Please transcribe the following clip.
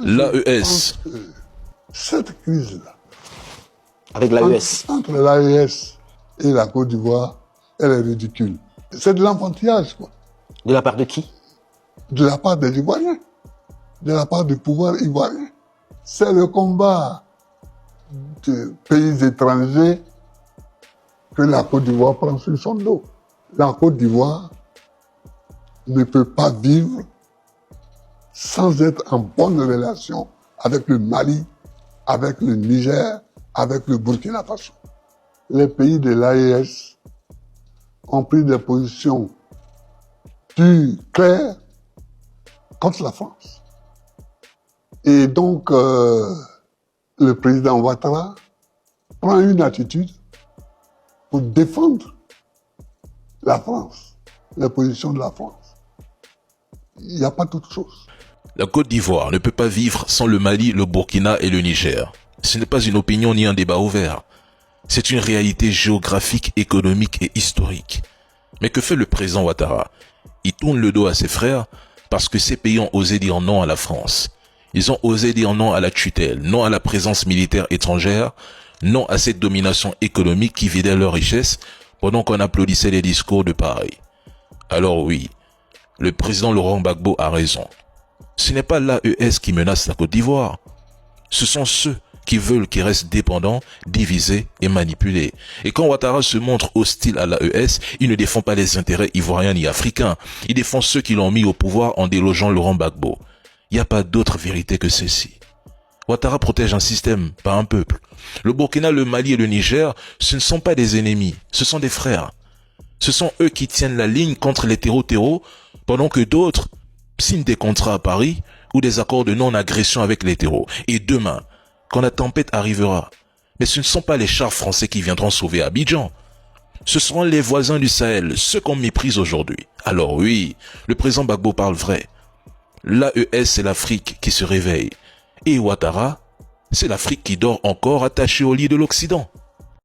L'AES. Cette crise-là, Avec l'AES. entre l'AES et la Côte d'Ivoire, elle est ridicule. C'est de l'enfantillage, quoi. De la part de qui? De la part des Ivoiriens, de la part du pouvoir ivoirien. C'est le combat des pays étrangers que la Côte d'Ivoire prend sur son dos. La Côte d'Ivoire ne peut pas vivre sans être en bonne relation avec le Mali, avec le Niger, avec le Burkina Faso. Les pays de l'AES ont pris des positions plus claires contre la France. Et donc, le président Ouattara prend une attitude pour défendre la France, les positions de la France. Il n'y a pas d'autre chose. La Côte d'Ivoire ne peut pas vivre sans le Mali, le Burkina et le Niger. Ce n'est pas une opinion ni un débat ouvert. C'est une réalité géographique, économique et historique. Mais que fait le président Ouattara? Il tourne le dos à ses frères parce que ces pays ont osé dire non à la France. Ils ont osé dire non à la tutelle, non à la présence militaire étrangère, non à cette domination économique qui vidait leurs richesses pendant qu'on applaudissait les discours de pareil. Alors oui, le président Laurent Gbagbo a raison. Ce n'est pas l'AES qui menace la Côte d'Ivoire. Ce sont ceux qui veulent qu'ils restent dépendants, divisés et manipulés. Et quand Ouattara se montre hostile à l'AES, il ne défend pas les intérêts ivoiriens ni africains. Il défend ceux qui l'ont mis au pouvoir en délogeant Laurent Gbagbo. Il n'y a pas d'autre vérité que celle-ci. Ouattara protège un système, pas un peuple. Le Burkina, le Mali et le Niger, ce ne sont pas des ennemis, ce sont des frères. Ce sont eux qui tiennent la ligne contre les terreaux, pendant que d'autres signent des contrats à Paris ou des accords de non-agression avec les terreaux. Et demain, quand la tempête arrivera, mais ce ne sont pas les chars français qui viendront sauver Abidjan. Ce seront les voisins du Sahel, ceux qu'on méprise aujourd'hui. Alors oui, le président Gbagbo parle vrai. L'AES, c'est l'Afrique qui se réveille. Et Ouattara, c'est l'Afrique qui dort encore attachée au lit de l'Occident.